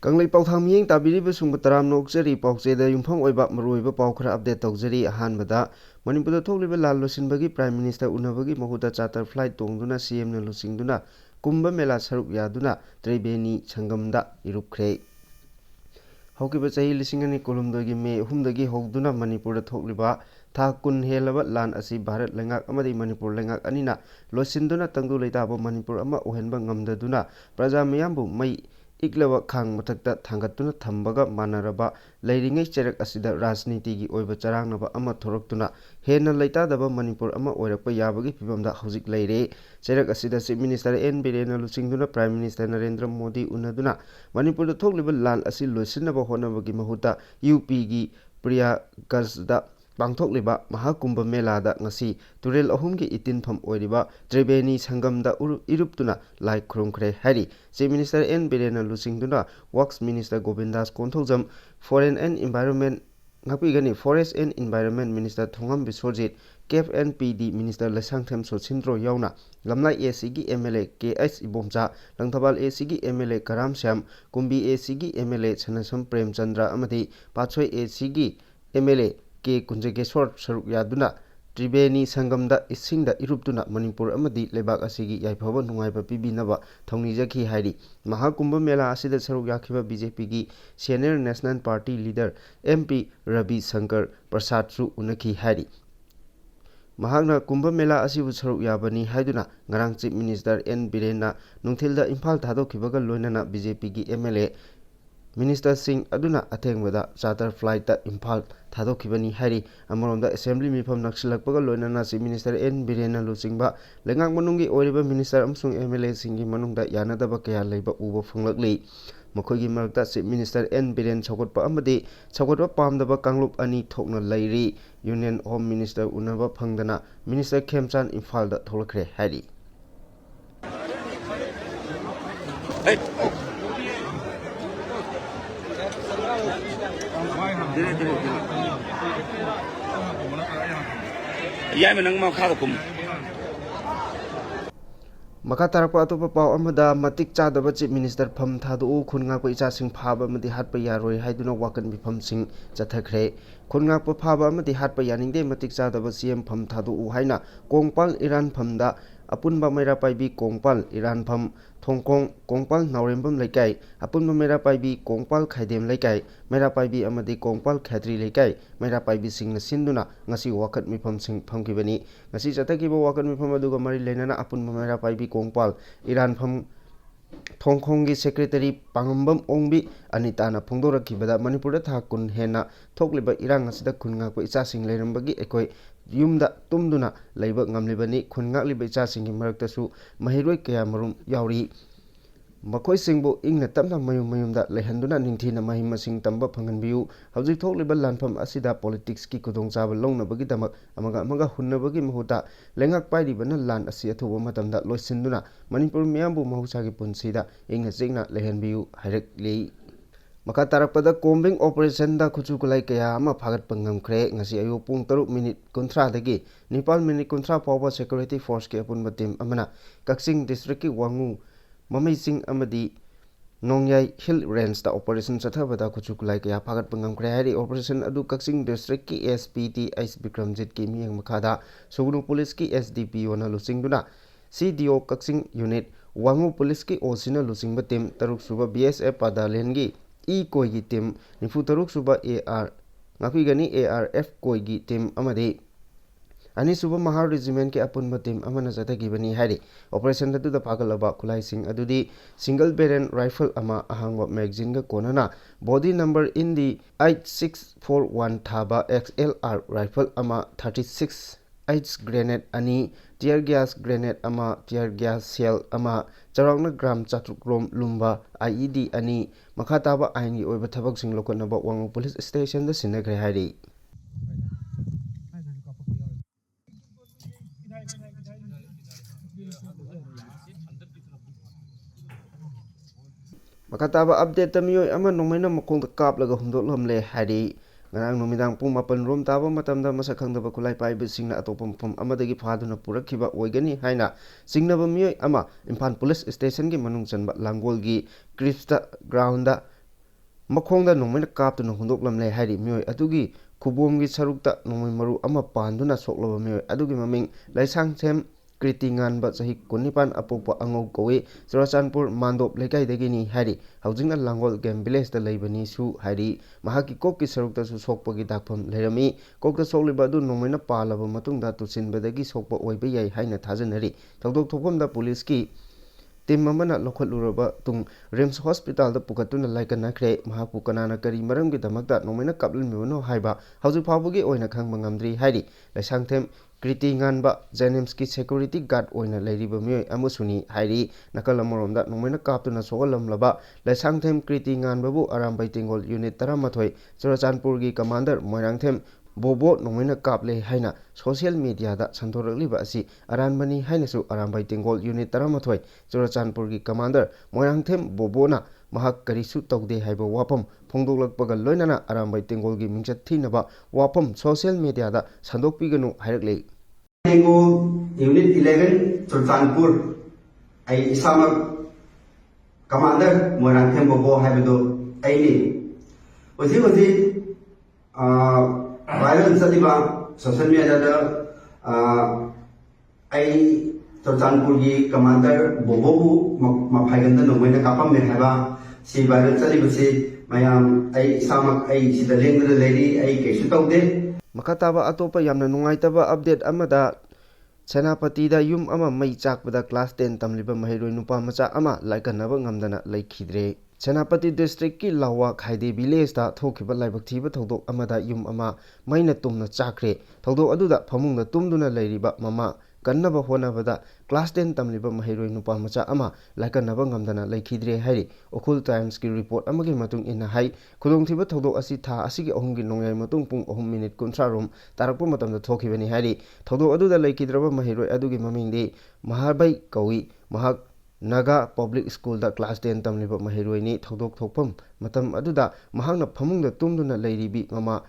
Kanglai Pautham Ying Tabiri Sumataram Noxeri Pauche the Yumphang Oiba Maruiba Paukra update Toxeri Hanbada Manipur Toliba Loisin Bagi Prime Minister Unabagi Mahuta Charter Flight Tongduna CM Lusingduna Kumba Mela Saruk Yaduna Trebeni Changamda Irup Khre Hokiba Chahi Lisingani Kolumdagi Me Humdagi Hogduna Manipur Toliba Tha Kun Helaba Lan Asi Bharat Lengak Amadi Manipur Lengak Anina Loisinduna Tangdu Leitabo Manipur Ama Uhenba Ngamdaduna Praja Miyambu Mai Iklava Khang Matakta Thangatuna Thambaga Manaraba Leiringai Cherak Asida Rajniti gi Oiba Charangnaba Ama Thoroktuna Hena Leitadaba Manipur Ama Oirakpa Yabagi Pibamda Hauzik Leire Cherak Asida Chief Minister N Birena Lusingduna Prime Minister Narendra Modi Unaduna Manipur da Thokliba Lan Asi Loisinaba Honabagi Mahuta UP gi Priya Gazda Pangthokliba Mahakumbha Melada ngasi Turel Ahumgi Itinpham Oiriba Trebeni Sangamda Iruptuna Lai Khre Hari Chief Minister N Birena Lusingduna Works Minister Govindas Konthojam Foreign and Environment Ngapigani Forest and Environment Minister Thongam Biswajit KFNPD Minister Lesangthem Sochindro Yauna Lamlai ACG MLA KS Ibomcha Langthabal ACG MLA Karam Syam Kumbi ACG MLA Chanasam Prem Chandra Amadi Pachoi ACG MLA Ke Kunjegeshwar Saruk Yaduna Tribeni Sangamda Isingda Iruptuna Manipur Amadi Lebak Asigi Yaipaba Nungaiba Pibinaba Thongnijaki Hari Mahakumbha Mela Asida Saruk Yakiba BJP gi Senior National Party Leader MP Ravi Shankar Prasad Su Unaki Hari Mahagna Kumbha Mela Asibu Saruk Yabani Haiduna Ngarang Chief Minister N Birena Nungthilda Imphal Thadokibaga Loinana BJP gi MLA Minister Singh Aduna Athengwada Charter Flight Imphal Thadokibani Hari Amaronda Assembly Mifam Naksilakpaga Loinana Chief Minister N Birena Lusingba Lengang Manungi Oiriba Minister Amsung MLA Singi Manungda Yanadaba Kaya Leiba Uba Funglakli Makogi Marakta Chief Minister N Biren Chokotpa Amadi Chokotpa Pamdaba Kanglup Ani Thokna Lairi Union Home Minister Unaba Phangdana Minister Khemchan Imphal Tholakre Hari Makatarapa Atopa Pau Amada Matik Chadaba Chief Minister Pham Thadu Khungakpa Ichasing Phaba Amadi Hatpa Yaroi Haiduna Wakan Bifam Sing Chathakre Khungakpa Phaba Amadi Hatpa Yaningde Matik Chadaba CM Pham Thadu Haina Kongpal Iran Phamda Apunba Mera Paibi Kongpal Iran Pham Thongkong Kongpal Naurembam Laikai Apunba Mera Paibi Kongpal Khaidem Laikai Mera Paibi Amadi Kongpal Khatri Laikai Mera Paibi Sing Sinduna Ngasi Wakat Mifam Sing Phamkibani Ngasi Chatakiba Wakat Mifam Aduga Mari Lenana Apunba Mera Paibi Kongpal Iran Pham Thongkonggi Secretary Pangambam Ongbi Anitana Phongdora Kibada Manipur Thakun Hena Thokliba Irang Asida Khungakpa Ichasing Leirambagi Ekoi Yumda Tumduna Leiba Ngamlibani Khungakliba Ichasingi Maraktasu Mahiroi Kaya Marum Yauri Makoi Singbo Ingna Tamna Mayumda Lehanduna Ningthina Mahimasing Tamba Phanganbiu Hauji Thokliba Lanpham Asida Politics ki Kudongchaba Longnabagi Damak Amaga Hunnabagi Mahuta Lengak Pairibana Lan Asi Athuba Matamda Loisinduna Manipur Miyambu Mahusagi Punsida Ingna Jingna Lehanbiu Hairekli Makatarakpada Combing Operation da Kuchukulai Kaya Ama Phagat Pangam Khre Ngasi Ayu Pung 3 minute kontra dagi Nepal minute kontra Power Security Force ke Apun Batim Amana Kaksing District ki Wangu Mamai Singh Amadi Nongmei Hill Range da Operation Chathabada Kuchukulai Kaya Phagat Pangam Khre Hari Operation Adu Kaksing District ki SPT Ice Bikramjit ki Miyang Makhada Sugunu Police ki SDPO na Lusingduna CDO Kaksing Unit Wangu Police ki Osina Lusingba Team Taruk Suba BSF Padalen gi E Koigi Team Nifutaruk Suba AR Ngapigani ARF Koigi Team Amadi Ani Suba Mahar Regiment ke Apunba Team Amana Zatagibani Hari Operation Datu da Pagalaba Kulai Singh Adudi Single Barrel Rifle Ama Ahangwa Magazine ga Konana Body number in the 8641 Thaba XLR Rifle Ama 36 Ice Grenade Ani Tear Gas Grenade Ama Tear Gas Shell Ama Charangna Gram Chatrukrom Lumba IED Ani Makataba Aingi Oiba Thabak Sing Lokonaba Wangu Police Station da Sinagre Hari Makataba update Tamio Ama Nongmei Makong Kap Laga Humdolomle Hari Ngarang Numidang Pung Mapan Room Taba Matamda Masakang the Bakulai Pai Singna Atopum from Amadagi Paduna Purakiba Oigani Haina Singnaba Mio Ama Impan Police Station Gi Manung Chanba Langolgi Krista Grounda ꯃꯈꯣꯡꯗ ꯅꯣꯡꯃꯩꯅ ꯀꯥꯞꯇꯨꯅ ꯍꯨꯟꯗꯣꯛꯂꯝꯂꯦ ꯍꯥꯏꯔꯤ ꯃꯤꯑꯣꯏ ꯑꯗꯨꯒꯤ ꯈꯨꯕꯣꯝꯒꯤ ꯁꯔꯨꯛꯇ ꯅꯣꯡꯃꯩ ꯃꯔꯨ ꯑꯃ ꯄꯥꯟꯗꯨꯅ ꯁꯣꯛꯂꯕ ꯃꯤꯑꯣꯏ ꯑꯗꯨꯒꯤ ꯃꯃꯤꯡ ꯂꯩꯁꯥꯡꯊꯦꯝ ꯀ꯭ꯔꯤꯇꯤ ꯉꯥꯟꯕ ꯆꯍꯤ 19 ꯑꯄꯣꯛꯄ ꯑꯉꯧ ꯀꯧꯏ ꯆꯨꯔꯆꯥꯟꯄꯨꯔ ꯃꯥꯟꯗꯣꯞ ꯂꯩꯀꯥꯏꯗꯒꯤꯅꯤ ꯍꯥꯏꯔꯤ ꯍꯧꯖꯤꯛꯅ ꯂꯥꯡꯒꯣꯜ ꯒꯦꯝ ꯚꯤꯂꯦꯖꯇ ꯂꯩꯕꯅꯤꯁꯨ ꯍꯥꯏꯔꯤ ꯃꯍꯥꯛꯀꯤ ꯀꯣꯛꯀꯤ ꯁꯔꯨꯛꯇꯁꯨ ꯁꯣꯛꯄꯒꯤ ꯗꯥꯛꯐꯝ ꯂꯩꯔꯝꯃꯤ ꯀꯣꯛꯇ ꯁꯣꯛꯂꯤꯕ ꯑꯗꯨ ꯅꯣꯡꯃꯩꯅ ꯄꯥꯜꯂꯕ ꯃꯇꯨꯡꯗ ꯇꯨꯁꯤꯟꯕꯗꯒꯤ ꯁꯣꯛꯄ ꯑꯣꯏꯕ ꯌꯥꯏ ꯍꯥꯏꯅ ꯊꯥꯖꯅꯔꯤ ꯊꯧꯗꯣꯛ ꯊꯣꯛꯐꯝꯗ ꯄꯨꯂꯤꯁꯀꯤ ꯇꯤꯝ ꯑꯃꯅ ꯂꯧꯈꯠꯂꯨꯔꯕ ꯇꯨꯡ ꯔꯤꯝꯁ ꯍꯣꯁꯄꯤꯇꯥꯜꯗ ꯄꯨꯈꯠꯇꯨꯅ ꯂꯥꯏꯀꯠꯅꯈ꯭ꯔꯦ ꯃꯍꯥꯛꯄꯨ ꯀꯅꯥꯅ ꯀꯔꯤ ꯃꯔꯝꯒꯤꯗꯃꯛꯇ ꯅꯣꯡꯃꯩꯅ ꯀꯥꯞꯂꯝꯃꯤꯕꯅꯣ ꯍꯥꯏꯕ ꯍꯧꯖꯤꯛ ꯐꯥꯎꯕꯒꯤ ꯑꯣꯏꯅ ꯈꯪꯕ ꯉꯝꯗ꯭ꯔꯤ ꯍꯥꯏꯔꯤ ꯂꯩꯁꯥꯡꯊꯦꯝ ꯀ꯭ꯔꯤꯇꯤ ꯉꯥꯟꯕ ꯖꯦꯅꯤꯝꯁꯀꯤ ꯁꯦꯀ꯭ꯌꯨꯔꯤꯇꯤ ꯒꯥꯔꯗ ꯑꯣꯏꯅ ꯂꯩꯔꯤꯕ ꯃꯤꯑꯣꯏ ꯑꯃꯁꯨꯅꯤ ꯍꯥꯏꯔꯤ ꯅꯥꯀꯜ ꯑꯃꯔꯣꯝꯗ ꯅꯣꯡꯃꯩꯅ ꯀꯥꯞꯇꯨꯅ ꯁꯣꯛꯍꯜꯂꯝꯂꯕ ꯂꯩꯁꯥꯡꯊꯦꯝ ꯀ꯭ꯔꯤꯇꯤ ꯉꯥꯟꯕꯕꯨ ꯑꯔꯥꯝꯕꯩ ꯇꯦꯡꯒꯣꯜ ꯌꯨꯅꯤꯠ 11 ꯆꯨꯔꯆꯥꯟꯄꯨꯔꯒꯤ ꯀꯃꯥꯟꯗꯔ ꯃꯣꯏꯔꯥꯡꯊꯦꯝ ꯕꯣꯕꯣ ꯅꯣꯡꯃꯩꯅ ꯀꯥꯞꯂꯦ ꯍꯥꯏꯅ ꯁꯣꯁꯤꯌꯦꯜ ꯃꯤꯗꯤꯌꯥꯗ ꯁꯟꯗꯣꯔꯛꯂꯤꯕ ꯑꯁꯤ ꯑꯔꯥꯟꯕꯅꯤ ꯍꯥꯏꯅꯁꯨ ꯑꯔꯥꯝꯕꯩ ꯇꯦꯡꯒꯣꯜ ꯌꯨꯅꯤꯠ 11 ꯆꯨꯔꯆꯥꯟꯄꯨꯔꯒꯤ ꯀꯃꯥꯟꯗꯔ ꯃꯣꯏꯔꯥꯡꯊꯦꯝ ꯕꯣꯕꯣꯅ ꯃꯍꯥꯛ ꯀꯔꯤꯁꯨ ꯇꯧꯗꯦ ꯍꯥꯏꯕ ꯋꯥꯐꯝ ꯐꯣꯡꯗꯣꯛꯂꯛꯄꯒ ꯂꯣꯏꯅꯅ ꯑꯔꯥꯝꯕꯩ ꯇꯦꯡꯒꯣꯜꯒꯤ ꯃꯤꯡꯆꯠ ꯊꯤꯅꯕ ꯋꯥꯐꯝ social ꯃꯤꯗꯤꯌꯥꯗ ꯁꯟꯗꯣꯛꯄꯤꯒꯅꯨ ꯍꯥꯏꯔꯛꯂꯤ Tengu Unit 11 Sultanpur ai isamak commander Moirangthem Bobo haibedo aini oji viral sadiba social media da ai Sultanpur gi commander Bobo bu maphaigan no moina kapam me haiba si viral sadiba si mayam ai isamak ai sida lengda leiri ai kesu taude Makataba atopa yamna nungaitaba update amada Senapatida yum ama mei chakpada class 10 tamliba mahiroi nupa macha ama laikanaba ngamdana laikhidre Senapati district ki lawa khaide village ta thokiba laibak thiba thodok amada yum ama maina tumna chakre thodok aduda phamungda tumduna leiriba mama kannaba honabada class 10 tamliba mahiroi nupa macha ama laikanaba ngamdana laikhidre hairi Okhul Times ki report amagi matung ina hai khudong thiba thodok asi tha asigi ahumgi nongyai matung pung 3 minute 30 rom tarakpa matamda thokibani hairi thodok aduda laikhidraba mahiroi adugi mamingdi Mahabai kawi mahak Naga Public School da class 10 tamliba mahiroi ni thodok thokpam matam aduda mahakna phamungda tumduna leiribi mama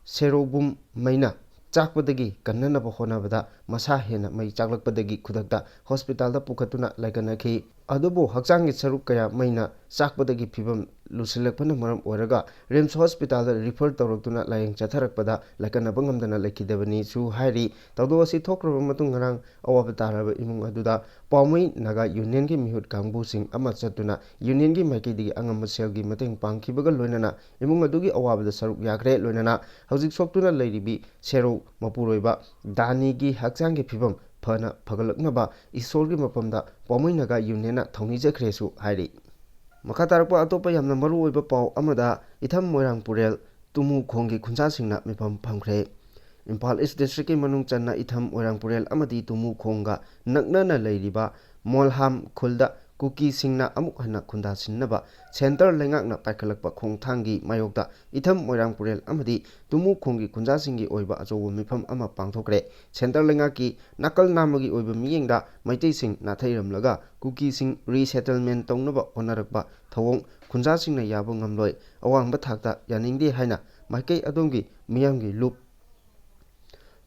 serobum maina chakpadagi kannanaba honabada masa hena mai chaklakpadagi khudakta hospital da pukhatuna laikanakhi adubu hakchangi saruk kaya maina chakpadagi phibam lusilakpana maram oraga Rims Hospital da refer tawraktuna layeng chatharakpada laikanaba ngamdana laikhidabani su hairi tawdo asi thokraba matung ngarang awaba taraba imung aduda Paumai Naga Union gi mihut kangbu sing ama chatuna Union gi maikidigi angamba selgi mateng pangkhibaga loinana imung adugi awabada saruk yakre loinana hojik soktuna leiribi sero mapuroiba dani gi hakchangi phibam phana phagalaknaba isorgi mapamda Paumai Naga Union na thongnijakresu hairi Makatarpa atopa yamna maru oiba pau amada itham Moirangpurel Tammu khonggi khunjasingna mifam phamkhre Impal East District ki manung channa itham Moirangpurel amadi Tammu khongga naknana leiriba Molham khulda kuki singna amuk hana khunda sinnaba center lengakna paikhalakpa khongthangi mayokda itham Moirangpurel amadi Tammu khonggi khunjasinggi oiba ajobo mifam ama pangthokre center lengaki nakal namagi oiba miyengda maitei sing nathairamlaga kuki sing resettlement tongnaba honarakpa thawong khunjasingna yabo ngamloi awangba thakta yaningde haina maikei adongi miyamgi loop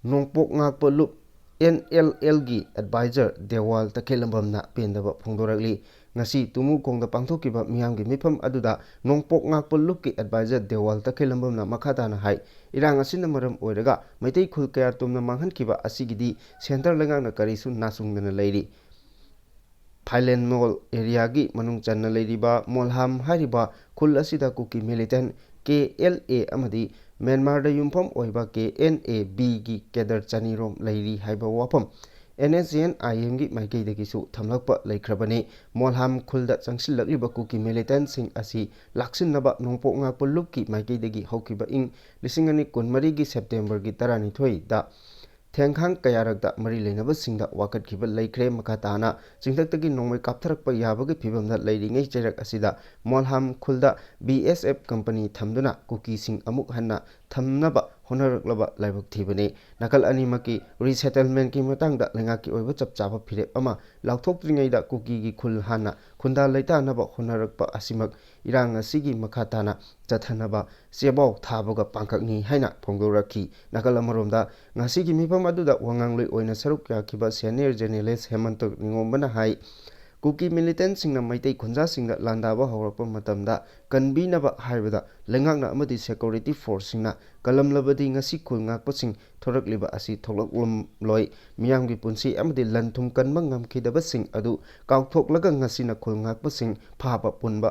Nongpok ngakpa loop NLL gi advisor Dewal Takhelambamna pendaba phongdorakli ngasi Tammu khongda pangthokiba miyamgi mifam aduda Nongpok ngakpa loop ki advisor Dewal Takhelambamna makhadana hai irang asina maram oiraga maitei khul kaya tumna manghankiba asigidi center lengakna karisu nasungdana leiri Thailand Mall area gi manung channa leiriba Molham hariba khul asida kuki militant KLA amadi Myanmar da yumpham oiba KNAB gi kedar chanirom leiri haiba wafam NSN IM gi maikeidagi su thamlakpa laikhrabani Molham khulda changsillakiba kuki militant sing asi laksinnaba Nongpok ngakpa loop ki maikeidagi haukiba ing 2023 gi September gi 12 da Thengkhang kayarakda mari leinaba singda wakatkiba laikhre makatana chingtaktagi nongmai kaptharakpa yabagi phibamda leiringai chairak asida Molham khulda BSF company thamduna kuki sing amuk hanna thamnaba honaraklaba laibak thibani nakal animaki resettlement ki matangda lengaki oiba chapchaba phirep ama lauthokringaida kuki gi khul hanna khunda leitanaba honarakpa asimak irang asigi makatana chathanaba chebau thabaga pangkakni haina phongdorakhi nakal amaromda ngasigi mifam aduda wangangloi oina saruk yakhiba senior journalist Hemantok Ningombana hai Kuki मिलिटेंटसिंगना मैतै खुंजासिंगदा लांदाबा हौरकपा मतमदा कनबीनबा हाइबदा लेंगाकना अमदि security फोर्ससिंगना कलमलबदि ngasi खुल ngakpasing थोरकलिबा असि थोलकलमलोय मियामगी पुंसी अमदि लनथुम कनबा ngamkhidabasing adu काउथोकलगा ngasina खुल ngakpasing फाबा पुनबा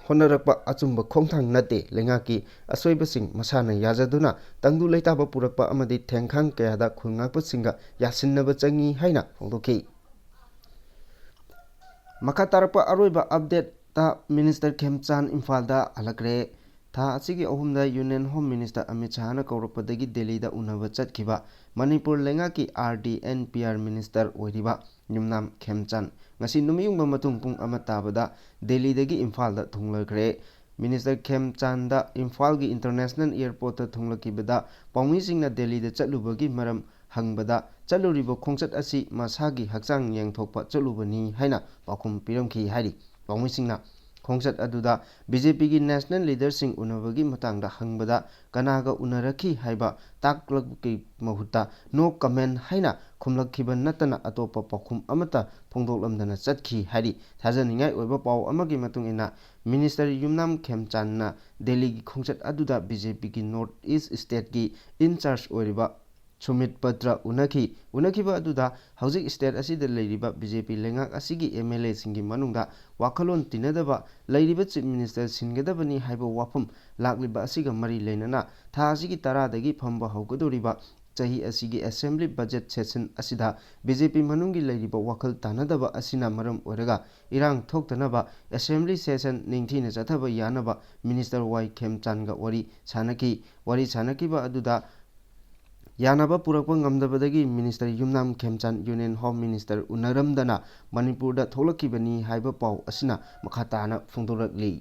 होनरकपा अचुंबा खोंथांग नते लेंगाकी असोइबसिंग मसाना याजदुना तंगदु लेताबा पुरकपा अमदि थेंखांग कयादा खुल ngakpasingga यासिन्नबा चंगी हाइना फोंदोखि मखा तारकपा अरोइबा अपडेट ता मिनिस्टर खेमचान इम्फालदा हलक्रे था असिगी अहुमदा यूनियन होम मिनिस्टर अमित शाहना कौरपदगी दिल्लीदा उनबा चटखिबा मणिपुर लेंगाकी RDNPR मिनिस्टर ओइरिबा Yumnam Khemchand ngasi numiyungba matung pung ama tabada दिल्लीदगी इम्फालदा थुंगलक्रे मिनिस्टर खेमचानदा इम्फालगी इंटरनेशनल एयरपोर्ट ता थुंगलकिबदा पाउमीसिंगना दिल्लीदा चलुबगी मरम हंगबदा चलुरिबो खोंचत असि मसागी हक्चांग येंगथोकपा चलुबनी हाइना पाखुम पिरमखि हाइरि पाउमीसिंगना खोंचत अदुदा बीजेपी की नेशनल लीडरसिंग उनबगी मतंगदा हंगबदा कनागा उनरखि हाइबा ताकलगकी महुता नो कमेंट हाइना खुमलखिबा नतना अतोपा पाखुम अमता फोंदोकलमदना चटखि हाइरि थाजनिंगाय ओइबा पाउ अमगी मतुंग इना मिनिस्टर युमनाम खेमचानना दिल्ली की खोंचत अदुदा बीजेपी की नॉर्थ ईस्ट स्टेट की इंचार्ज ओइरिबा सुमित पत्र उनखिबा अदुदा हौजिक स्टेट असिदा लेरिबा बीजेपी लेंगाक असिगी MLA सिंगी मनुंगदा वाखलोन तिनदबा लेरिबा चीफ मिनिस्टर सिनगदबनी हाइबा वाफम लाक्लिबा असिगा मरी लेनना था असिगी तरादगी फंबा हौगदोरिबा चाही असिगी असेंबली बजट सेशन असिदा बीजेपी मनुंगी लेरिबा वाखल तानदबा असिना मरम ओरगा इरांग थोक्तनबा असेंबली सेशन निंगथीना चथबा यानबा मिनिस्टर वाई खेमचानगा वरी सानकीबा अदुदा यानबा पुरकपा ngamdabadagi minister Yumnam Khemchand union home minister उनरमदना मणिपुरदा थोलकिबनी हाइबा पाउ असिना मखाताना फोंदोरकली।